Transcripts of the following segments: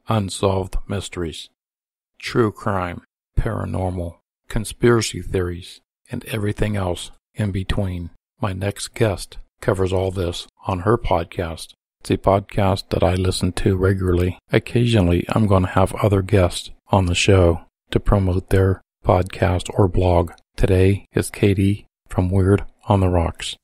unsolved mysteries, true crime, paranormal, conspiracy theories, and everything else in between. My next guest covers all this on her podcast. It's a podcast that I listen to regularly. Occasionally, I'm going to have other guests on the show to promote their podcast or blog. Today is Katie from Weird on the Rocks.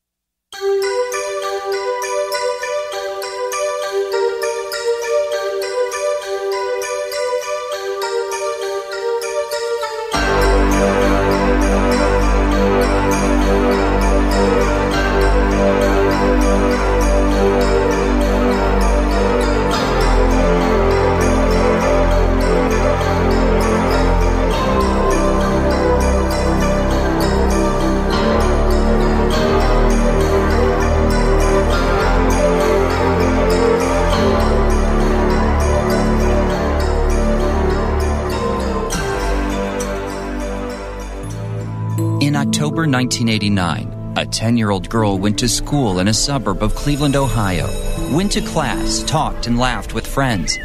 In October 1989, a 10-year-old girl went to school in a suburb of Cleveland, Ohio, went to class, talked, and laughed with friends.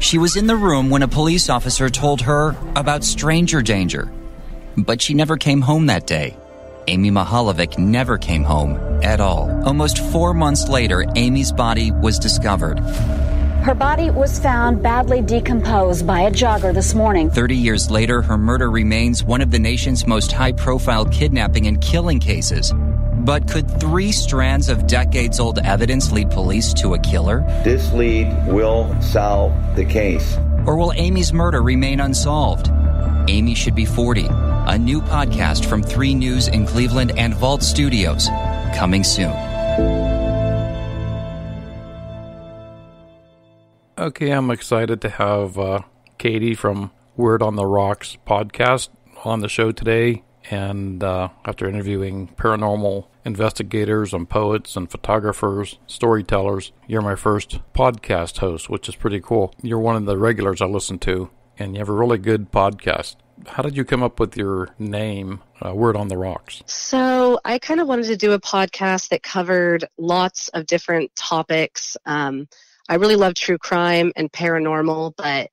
She was in the room when a police officer told her about stranger danger. But she never came home that day. Amy Mihaljevic never came home at all. Almost 4 months later, Amy's body was discovered. Her body was found badly decomposed by a jogger this morning. 30 years later, her murder remains one of the nation's most high-profile kidnapping and killing cases. But could 3 strands of decades-old evidence lead police to a killer? This lead will solve the case. Or will Amy's murder remain unsolved? Amy Should Be 40, a new podcast from 3 News in Cleveland and Vault Studios, coming soon. Okay, I'm excited to have Katie from Weird on the Rocks podcast on the show today. And after interviewing paranormal investigators and poets and photographers, storytellers, you're my first podcast host, which is pretty cool. You're one of the regulars I listen to, and you have a really good podcast. How did you come up with your name, Weird on the Rocks? So I kind of wanted to do a podcast that covered lots of different topics. I really love true crime and paranormal, but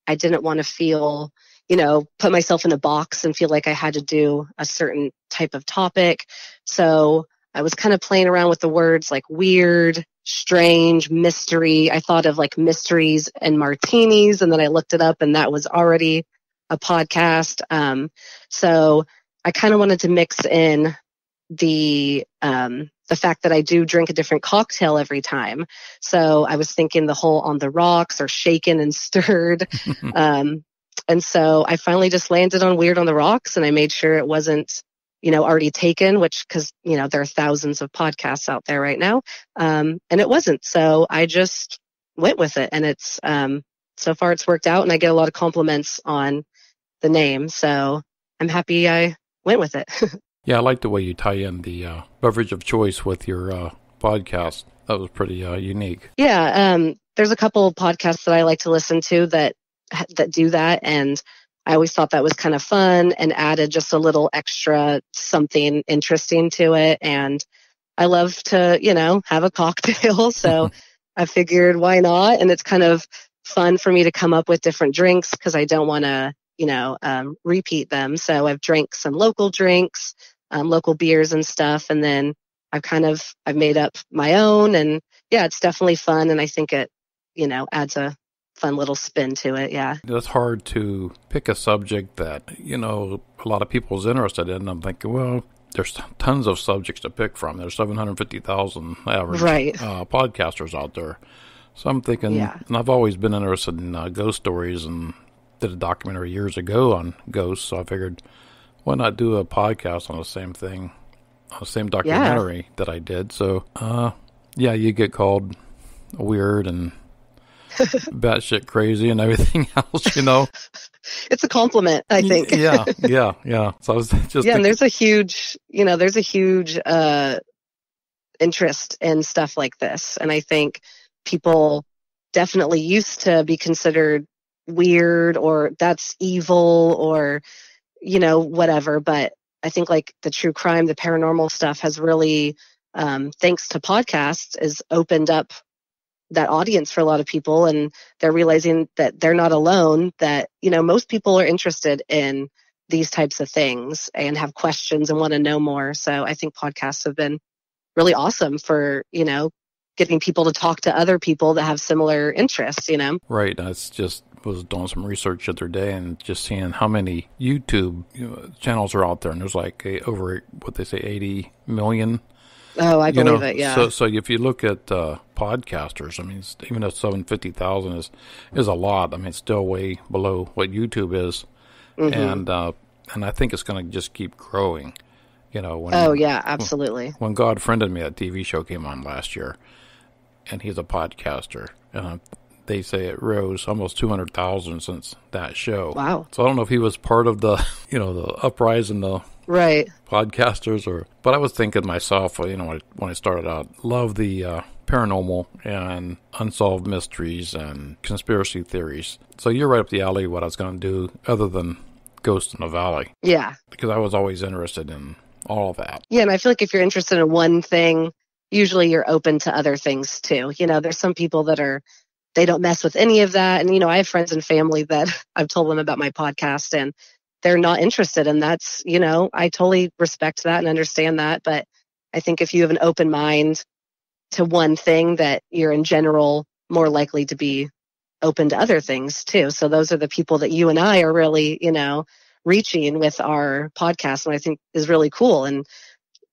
I didn't want to feel, put myself in a box and feel like I had to do a certain type of topic. So I was kind of playing around with the words like weird, strange, mystery. I thought of like mysteries and martinis, and then I looked it up and that was already a podcast. So I kind of wanted to mix in the fact that I do drink a different cocktail every time. So I was thinking the whole on the rocks or shaken and stirred. And so I finally just landed on Weird on the Rocks, and I made sure it wasn't, already taken, because there are thousands of podcasts out there right now. And it wasn't. So I just went with it, and it's, so far it's worked out, and I get a lot of compliments on the name. So I'm happy I went with it. Yeah, I like the way you tie in the beverage of choice with your podcast. That was pretty unique. Yeah, there's a couple of podcasts that I like to listen to that do that, and I always thought that was kind of fun and added just a little extra something interesting to it. And I love to, have a cocktail, so I figured why not? And it's kind of fun for me to come up with different drinks because I don't want to, repeat them. So I've drank some local drinks, local beers and stuff. And then I've made up my own, and yeah, it's definitely fun. And I think it, adds a fun little spin to it. Yeah. It's hard to pick a subject that, a lot of people's interested in. I'm thinking, well, there's tons of subjects to pick from. There's 750,000 average podcasters out there. So I'm thinking, and I've always been interested in ghost stories and did a documentary years ago on ghosts. So I figured, why not do a podcast on the same thing, on the same documentary that I did? So, you get called weird and batshit crazy and everything else, It's a compliment, I think. Yeah. So I was just and there's a huge, interest in stuff like this. And I think people definitely used to be considered weird or that's evil or, whatever. But I think like the true crime, the paranormal stuff has really, thanks to podcasts, is opened up that audience for a lot of people, and they're realizing that they're not alone, that, most people are interested in these types of things and have questions and want to know more. So I think podcasts have been really awesome for, getting people to talk to other people that have similar interests, Right. I was doing some research the other day and just seeing how many YouTube channels are out there. And there's like over, 80 million. Oh, I believe it, yeah. So if you look at podcasters, I mean, even though 750,000 is a lot, I mean, it's still way below what YouTube is. Mm-hmm. And I think it's going to just keep growing. Yeah, absolutely. When God Friended Me, that TV show came on last year, and he's a podcaster. They say it rose almost 200,000 since that show. Wow. So I don't know if he was part of the, the uprising, the right podcasters, but I was thinking myself, when I started out, love the paranormal and unsolved mysteries and conspiracy theories. So you're right up the alley what I was going to do other than Ghost in the Valley. Yeah. Because I was always interested in all of that. Yeah, and I feel like if you're interested in one thing, usually you're open to other things too. There's some people that they don't mess with any of that. And, I have friends and family that I've told them about my podcast and they're not interested. And that's, I totally respect that and understand that. But I think if you have an open mind to one thing, that you're in general more likely to be open to other things too. So those are the people that you and I are really, reaching with our podcast, and I think is really cool. And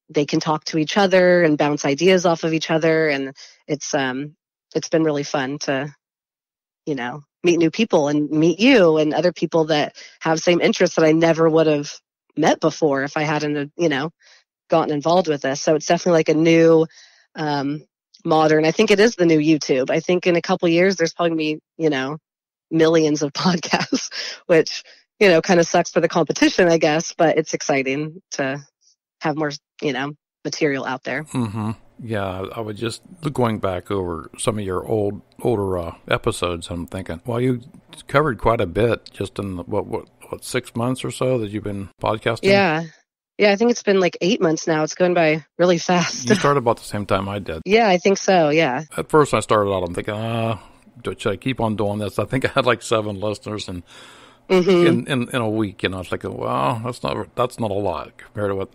they can talk to each other and bounce ideas off of each other. And it's been really fun to, meet new people and meet you and other people that have same interests that I never would have met before if I hadn't, gotten involved with this. So it's definitely like a new, modern, I think it is the new YouTube. I think in a couple of years, there's probably going to be, millions of podcasts, which, kind of sucks for the competition, I guess, but it's exciting to have more, material out there. Mm-hmm. Yeah, I was just going back over some of your older episodes. I'm thinking, well, you covered quite a bit just in what 6 months or so that you've been podcasting. Yeah, I think it's been like 8 months now. It's going by really fast. You started about the same time I did. Yeah, I think so. Yeah. At first, I started out, I'm thinking, should I keep on doing this? I think I had like 7 listeners and. Mm-hmm. In a week, it's like, wow, that's not a lot compared to what.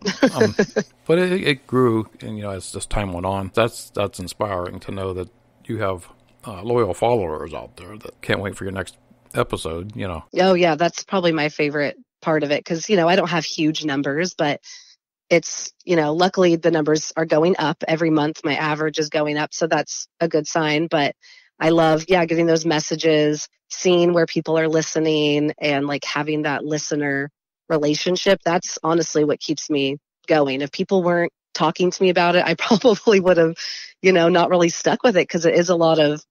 But it grew, and as this time went on, that's inspiring to know that you have loyal followers out there that can't wait for your next episode. Oh yeah, that's probably my favorite part of it because I don't have huge numbers, but it's luckily the numbers are going up every month. My average is going up, so that's a good sign. But I love getting those messages, seeing where people are listening and like having that listener relationship. That's honestly what keeps me going. If people weren't talking to me about it, I probably would have, not really stuck with it because it is a lot of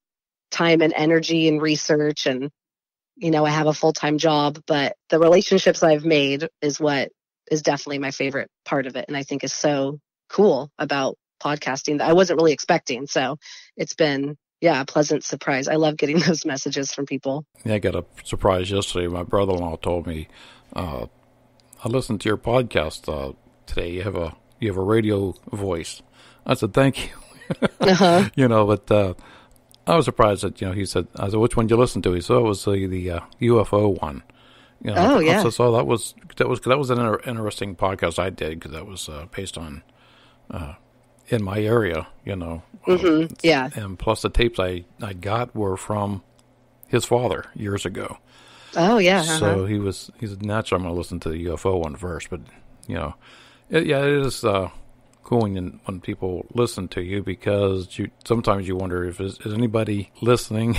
time and energy and research. And, I have a full-time job, but the relationships I've made is what is definitely my favorite part of it. And I think is so cool about podcasting that I wasn't really expecting. So it's been a pleasant surprise. I love getting those messages from people. Yeah, I got a surprise yesterday. My brother-in-law told me, I listened to your podcast today. You have a radio voice. I said, thank you. Uh-huh. But I was surprised that, he said, I said, which one did you listen to? He said, it was the UFO one. Oh, yeah. So that was an interesting podcast I did because that was based on in my area, Mm-hmm. Yeah. And plus the tapes I got were from his father years ago. Oh, yeah. Uh-huh. So he's naturally I'm going to listen to the UFO one first, but, it is cool when people listen to you because sometimes you wonder if is anybody listening.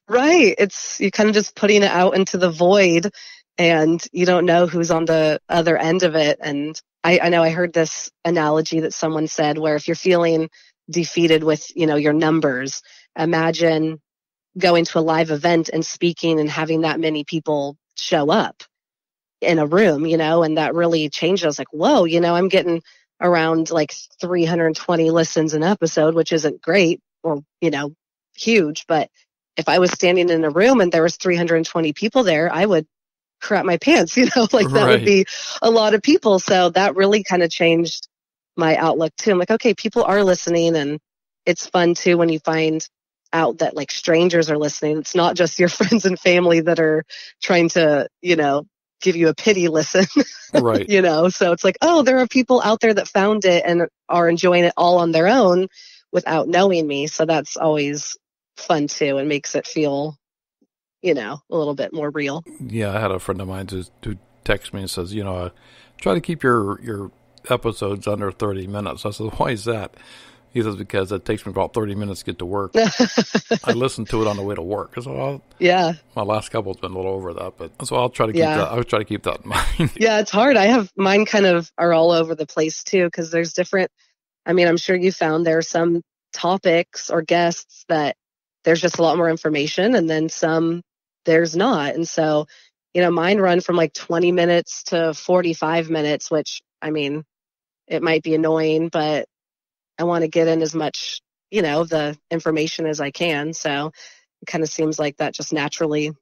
Right. You're kind of just putting it out into the void and you don't know who's on the other end of it. And I know I heard this analogy that someone said where if you're feeling defeated with, your numbers, imagine going to a live event and speaking and having that many people show up in a room, and that really changed. I was like, whoa, I'm getting around like 320 listens an episode, which isn't great or, huge. But if I was standing in a room and there was 320 people there, I would crap my pants, that right. would be a lot of people. So that really kind of changed my outlook too. I'm like, okay, people are listening and it's fun too when you find out that like strangers are listening. It's not just your friends and family that are trying to, give you a pity listen. Right. So it's like, oh, there are people out there that found it and are enjoying it all on their own without knowing me. So that's always fun too, and makes it feel, a little bit more real. Yeah, I had a friend of mine who texts me and says, try to keep your episodes under 30 minutes. I said, why is that? He says, because it takes me about 30 minutes to get to work. I listen to it on the way to work. So my last couple has been a little over that, but so I'll try to keep that. I'll try to keep that in mind. Yeah, it's hard. I have mine kind of are all over the place too, because there's different. I mean, I'm sure you found there are some topics or guests that there's just a lot more information, and then some there's not. And so, mine run from like 20 minutes to 45 minutes, which I mean, it might be annoying, but I want to get in as much, the information as I can. So it kind of seems like that just naturally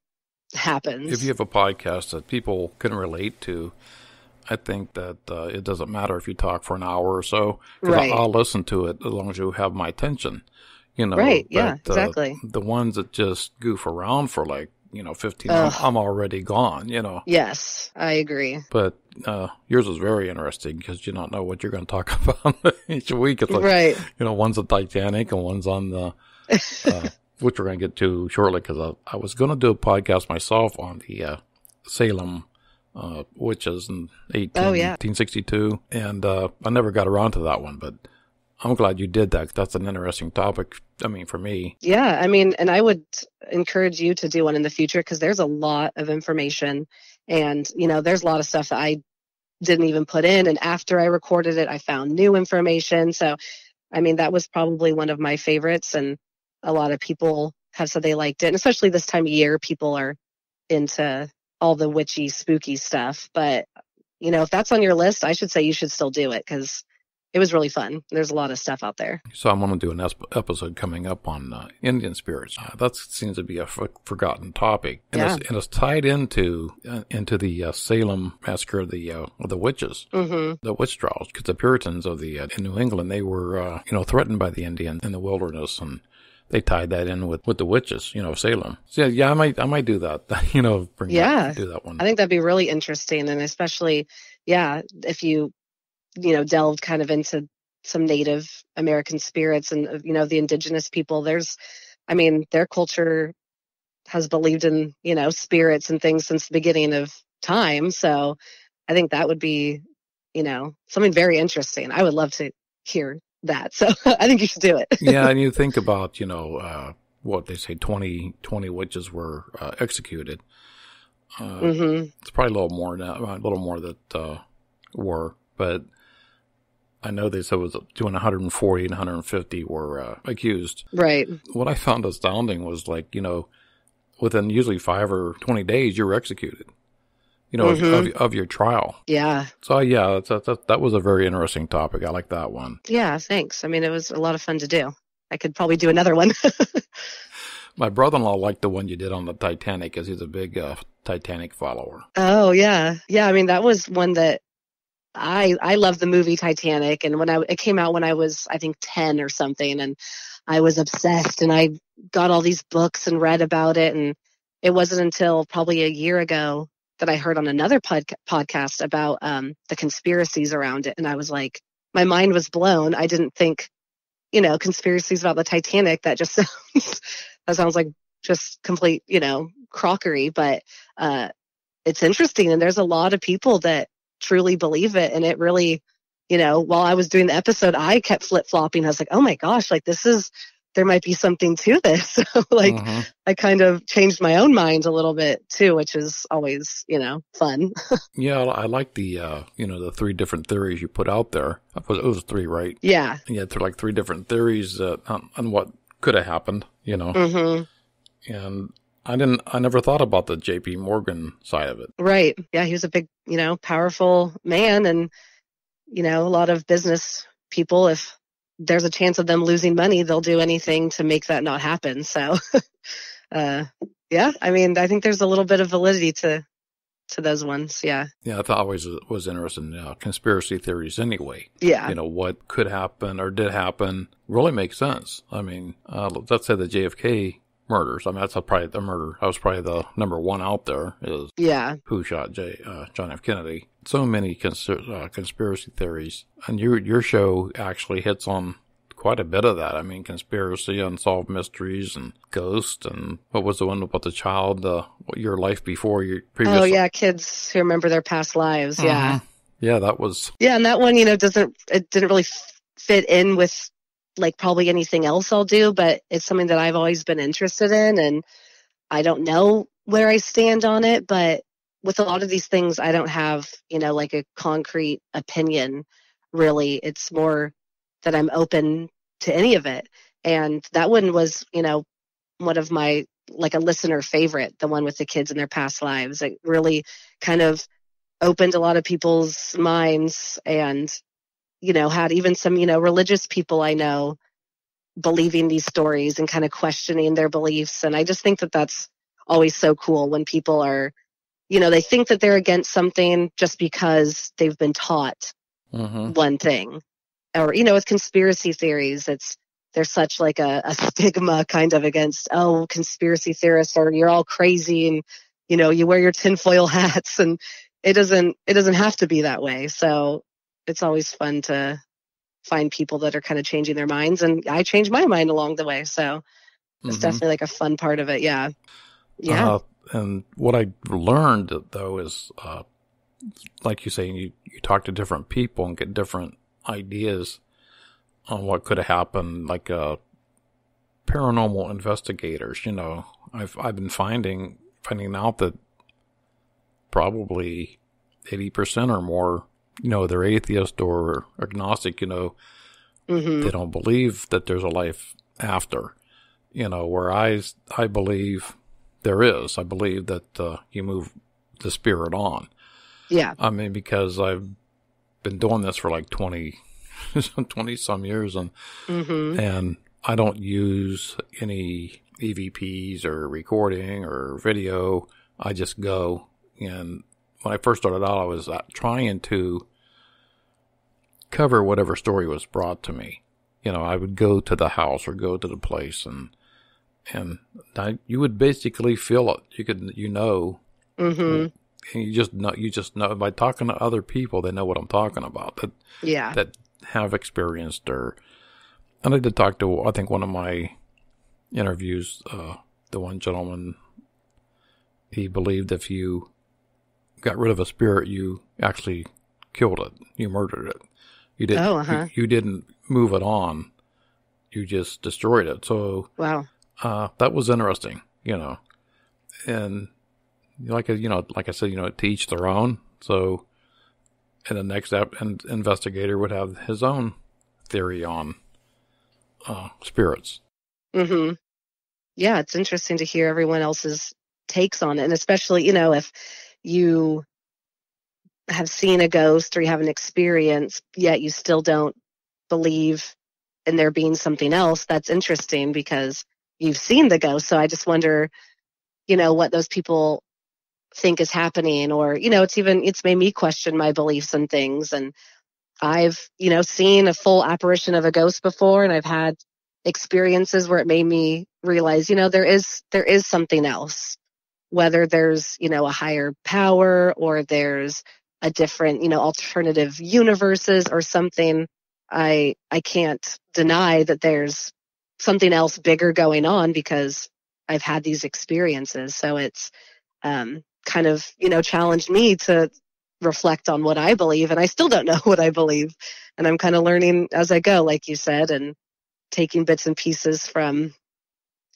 happens. If you have a podcast that people can relate to, I think that it doesn't matter if you talk for an hour or so. Right. I'll listen to it as long as you have my attention. Right. But, yeah, exactly. The ones that just goof around for 15, I'm already gone, Yes, I agree. But yours is very interesting because you don't know what you're going to talk about each week. It's like, right. One's the Titanic and one's on the, which we're going to get to shortly, because I was going to do a podcast myself on the Salem witches in 1862, and I never got around to that one, but I'm glad you did that. That's an interesting topic. I mean, for me. Yeah. I mean, and I would encourage you to do one in the future, because there's a lot of information, and, there's a lot of stuff that I didn't even put in. And after I recorded it, I found new information. So, I mean, that was probably one of my favorites, and a lot of people have said they liked it. And especially this time of year, people are into all the witchy, spooky stuff. But, if that's on your list, I should say you should still do it, because it was really fun. There's a lot of stuff out there. So I'm going to do an episode coming up on Indian spirits. That seems to be a forgotten topic, and it's tied into the Salem massacre of the witches, the witch trials, because the Puritans of in New England, they were threatened by the Indians in the wilderness, and they tied that in with the witches, Salem. So I might do that. Do that one. I think that'd be really interesting, and especially if you delved kind of into some Native American spirits and, the indigenous people. Their culture has believed in, spirits and things since the beginning of time. So I think that would be, something very interesting. I would love to hear that. So I think you should do it. Yeah. And you think about, what they say, 20 witches were executed. It's probably a little more now, a little more that were, but I know they said it was between 140 and 150 were accused. Right. What I found astounding was within usually 5 or 20 days, you were executed, of your trial. Yeah. So, that was a very interesting topic. I like that one. Yeah, thanks. I mean, it was a lot of fun to do. I could probably do another one. My brother-in-law liked the one you did on the Titanic, because he's a big Titanic follower. Oh, yeah. Yeah, I mean, that was one that I love the movie Titanic, and it came out when I was, I think, 10 or something, and I was obsessed, and I got all these books and read about it, and it wasn't until probably a year ago that I heard on another podcast about the conspiracies around it, and I was like, my mind was blown. I didn't think, conspiracies about the Titanic, that sounds like just complete, crockery, but it's interesting, and there's a lot of people that truly believe it. And it really, while I was doing the episode, I kept flip-flopping. I was like, oh my gosh, there might be something to this. So I kind of changed my own mind a little bit too, which is always, fun. Yeah. I like the, the 3 different theories you put out there. It was 3, right? Yeah. Yeah. They're like 3 different theories on what could have happened, And I never thought about the J.P. Morgan side of it. Right. Yeah. He was a big, powerful man, and, a lot of business people, if there's a chance of them losing money, they'll do anything to make that not happen. So, I mean, I think there's a little bit of validity to to those ones. Yeah. Yeah, I thought I always was interested in conspiracy theories anyway. Yeah. You know, what could happen or did happen really makes sense. I mean, let's say the JFK murders. I mean, that's probably the murder. That was probably the number one out there is who shot John F. Kennedy. So many conspiracy theories. And your show actually hits on quite a bit of that. I mean, conspiracy, unsolved mysteries, and ghosts, and what was the one about the child, your life before your previous... Oh, yeah, kids who remember their past lives, yeah. Yeah, that was... Yeah, and that one, it didn't really fit in with, like, probably anything else I'll do, but it's something that I've always been interested in, and I don't know where I stand on it, but with a lot of these things, I don't have, like a concrete opinion, really. It's more that I'm open to any of it. And that one was, one of my, like a listener favorite, the one with the kids in their past lives. It really kind of opened a lot of people's minds and, had even some, religious people I know believing these stories and kind of questioning their beliefs. And I just think that that's always so cool when people are, they think that they're against something just because they've been taught one thing. Or, with conspiracy theories, there's such like a stigma kind of against, conspiracy theorists, or you're all crazy and, you wear your tinfoil hats, and it doesn't have to be that way. So it's always fun to find people that are kind of changing their minds, and I changed my mind along the way. So it's definitely like a fun part of it. Yeah. Yeah. And what I learned though is, like you say, you talk to different people and get different ideas on what could have happened, like paranormal investigators. I've been finding out that probably 80% or more, they're atheist or agnostic. They don't believe that there's a life after. Where I believe there is. I believe that you move the spirit on. Yeah. I mean, because I've been doing this for like 20 some years, and I don't use any EVPs or recording or video. I just go. And when I first started out, I was trying to cover whatever story was brought to me. I would go to the house or go to the place, and you would basically feel it. You could, and you just know by talking to other people. They know what I'm talking about. That have experienced and I did talk to, I think one of my interviews, the one gentleman, he believed if you got rid of a spirit, you actually killed it. You murdered it. You didn't. You didn't move it on. You just destroyed it. So wow, that was interesting. And like I said, to each their own. So, and the next investigator would have his own theory on spirits. Mm-hmm. Yeah, it's interesting to hear everyone else's takes on it, and especially if you have seen a ghost or you have an experience, yet you still don't believe in there being something else. That's interesting because you've seen the ghost. So I just wonder, what those people think is happening, or it's made me question my beliefs and things. And I've seen a full apparition of a ghost before, and I've had experiences where it made me realize there is something else, whether there's a higher power or there's a different alternative universes or something. I can't deny that there's something else bigger going on because I've had these experiences. So it's kind of, challenged me to reflect on what I believe. And I still don't know what I believe. And I'm kind of learning as I go, like you said, and taking bits and pieces from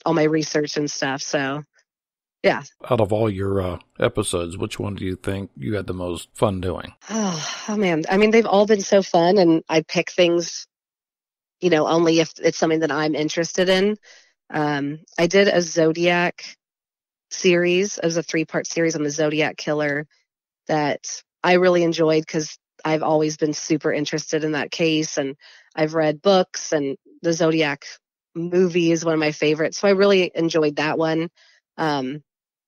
all my research and stuff. So, yeah. Out of all your episodes, which one do you think you had the most fun doing? Oh man. I mean, they've all been so fun, and I pick things, only if it's something that I'm interested in. I did a Zodiac series. It was a 3-part series on the Zodiac killer that I really enjoyed because I've always been super interested in that case, and I've read books, and the Zodiac movie is one of my favorites. So I really enjoyed that one.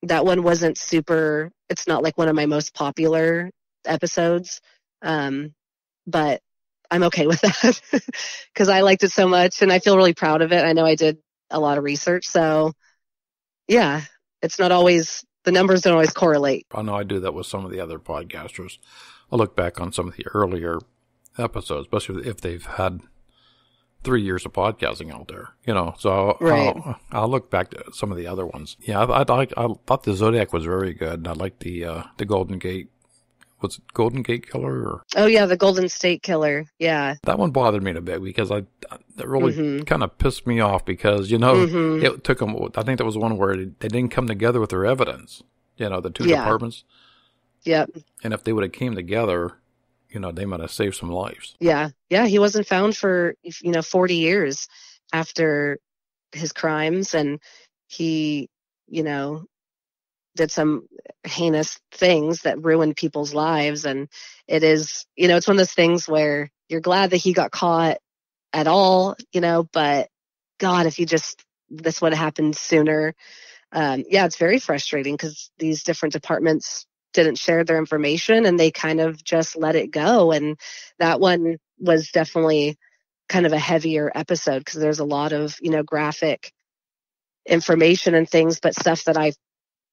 That one wasn't super it's not like one of my most popular episodes. But I'm okay with that because I liked it so much and I feel really proud of it. I know I did a lot of research. So yeah, it's not always, the numbers don't always correlate. I know I do that with some of the other podcasters. I'll look back on some of the earlier episodes, especially if they've had 3 years of podcasting out there, so I'll look back to some of the other ones. Yeah, I thought the Zodiac was very good. I liked the Golden Gate. Was it Golden Gate Killer? Or? Oh yeah, the Golden State Killer. Yeah, that one bothered me a bit because that really kind of pissed me off because it took them. I think that was one where they didn't come together with their evidence. The two departments. Yep. And if they would have came together, they might have saved some lives. Yeah. Yeah. He wasn't found for 40 years after his crimes, and he did some heinous things that ruined people's lives. And it is, it's one of those things where you're glad that he got caught at all, but God, if this would have happened sooner. It's very frustrating because these different departments didn't share their information and they kind of just let it go. And that one was definitely kind of a heavier episode because there's a lot of, graphic information and things, but stuff that I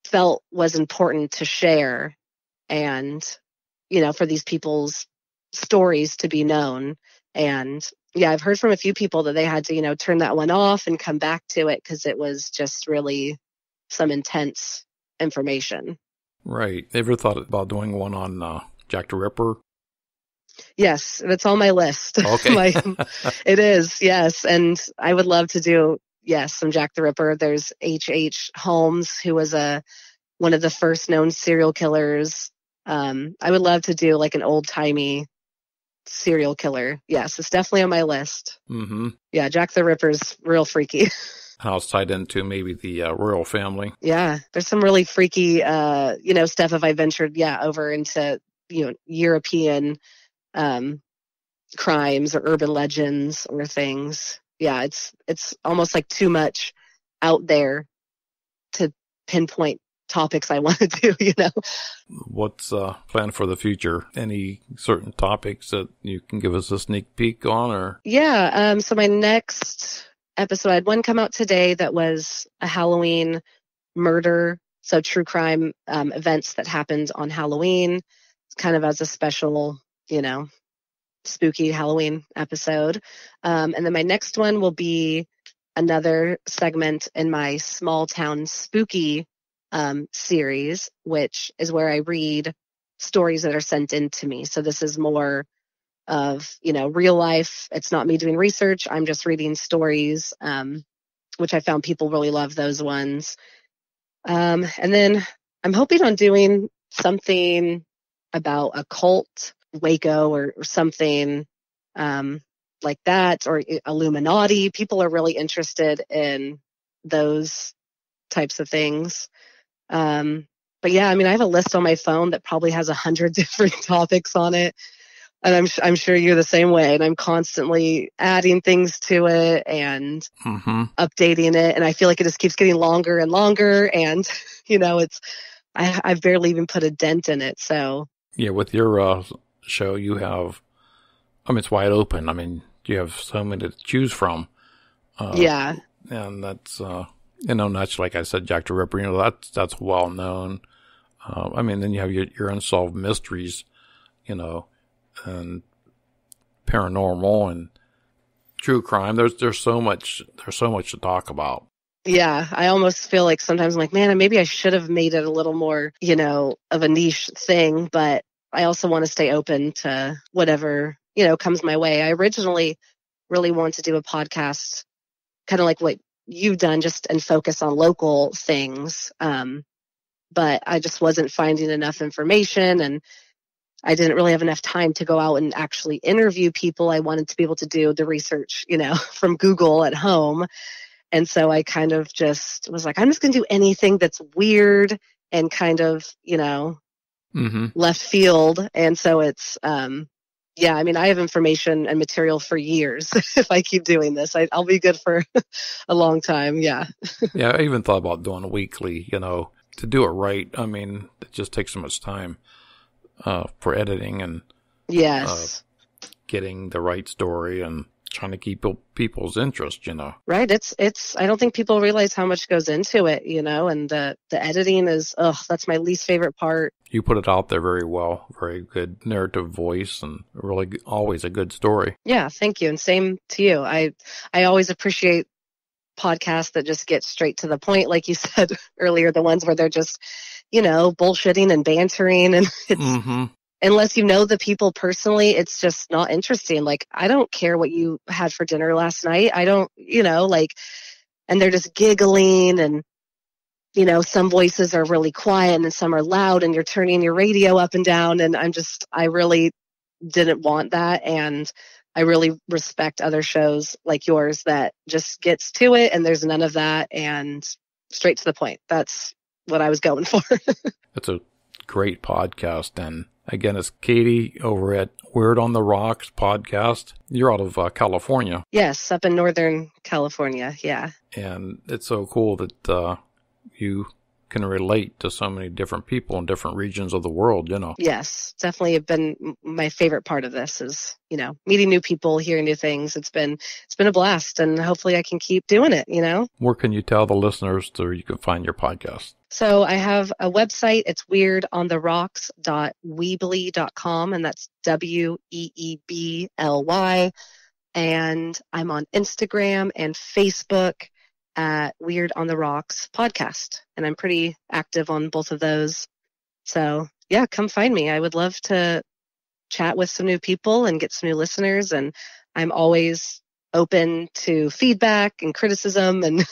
felt was important to share and, for these people's stories to be known. And yeah, I've heard from a few people that they had to, turn that one off and come back to it because it was just really some intense information. Right. Ever thought about doing one on Jack the Ripper? Yes, it's on my list. Okay. It is, yes. And I would love to do, some Jack the Ripper. There's H.H. Holmes, who was one of the first known serial killers. I would love to do like an old-timey serial killer. Yes, it's definitely on my list. Mm-hmm. Yeah, Jack the Ripper's real freaky. How it's tied into maybe the royal family. Yeah, there's some really freaky, stuff if I ventured, over into, European crimes or urban legends or things. Yeah, it's almost like too much out there to pinpoint topics I want to do, What's planned for the future? Any certain topics that you can give us a sneak peek on? Or so my next episode, I had one come out today that was a Halloween murder, so true crime events that happened on Halloween, kind of as a special, spooky Halloween episode. And then my next one will be another segment in my Small Town Spooky series, which is where I read stories that are sent in to me. So this is more of, real life. It's not me doing research. I'm just reading stories, which I found people really love those ones. And then I'm hoping on doing something about a cult, Waco or something like that, or Illuminati. People are really interested in those types of things. But yeah, I have a list on my phone that probably has 100 different topics on it. And I'm sure you're the same way. And I'm constantly adding things to it and updating it. And I feel like it just keeps getting longer and longer. And, I've barely even put a dent in it. So yeah, with your show, you have, it's wide open. You have so many to choose from. Yeah. And that's, that's like I said, Jack the Ripper, that's well known. Then you have your unsolved mysteries, and paranormal and true crime. There's so much to talk about. Yeah, I almost feel like sometimes I'm like, man, maybe I should have made it a little more, of a niche thing, but I also want to stay open to whatever, comes my way. I originally really wanted to do a podcast kind of like what you've done, just and focus on local things. But I just wasn't finding enough information, and I didn't really have enough time to go out and actually interview people. I wanted to be able to do the research, from Google at home. And so I kind of just was like, I'm just going to do anything that's weird and kind of, left field. And so it's, I have information and material for years. If I keep doing this, I'll be good for a long time. Yeah. Yeah. I even thought about doing a weekly, to do it right, I mean, it just takes so much time for editing and getting the right story and trying to keep people's interest, Right. It's, I don't think people realize how much goes into it, and the editing is, that's my least favorite part. You put it out there very well, very good narrative voice and really always a good story. Yeah. Thank you. And same to you. I always appreciate podcasts that just get straight to the point. Like you said earlier, the ones where they're just, bullshitting and bantering and it's, unless you know the people personally, it's just not interesting. Like, I don't care what you had for dinner last night. I don't, and they're just giggling and, some voices are really quiet and then some are loud and you're turning your radio up and down. And I really didn't want that. And I really respect other shows like yours that just gets to it and there's none of that and straight to the point. That's what I was going for. It's a great podcast. And again, it's Katie over at Weird on the Rocks podcast. You're out of California. Yes, up in Northern California, yeah. And it's so cool that you can relate to so many different people in different regions of the world, Yes, definitely have been my favorite part of this is, meeting new people, hearing new things. It's been a blast and hopefully I can keep doing it, Where can you tell the listeners so you can find your podcast? So I have a website. It's weirdontheRocks.weebly.com and that's WEEBLY. And I'm on Instagram and Facebook at Weird on the Rocks podcast. And I'm pretty active on both of those. So yeah, come find me. I would love to chat with some new people and get some new listeners. And I'm always open to feedback and criticism and,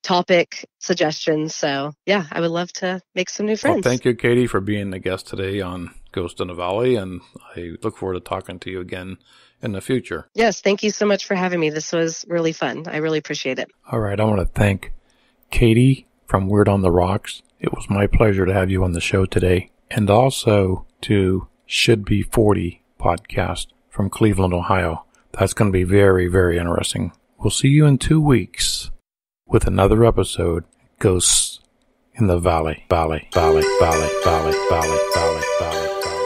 topic suggestions. So yeah, I would love to make some new friends. Well, thank you, Katie, for being the guest today on Ghost in the Valley. And I look forward to talking to you again in the future. Yes, thank you so much for having me. This was really fun. I really appreciate it. All right, I want to thank Katie from Weird on the Rocks. It was my pleasure to have you on the show today. And also to Should Be 40 podcast from Cleveland, Ohio. That's going to be very, very interesting. We'll see you in 2 weeks with another episode, Ghosts in the Valley. Valley, Valley, Valley, Valley, Valley, Valley, Valley, Valley.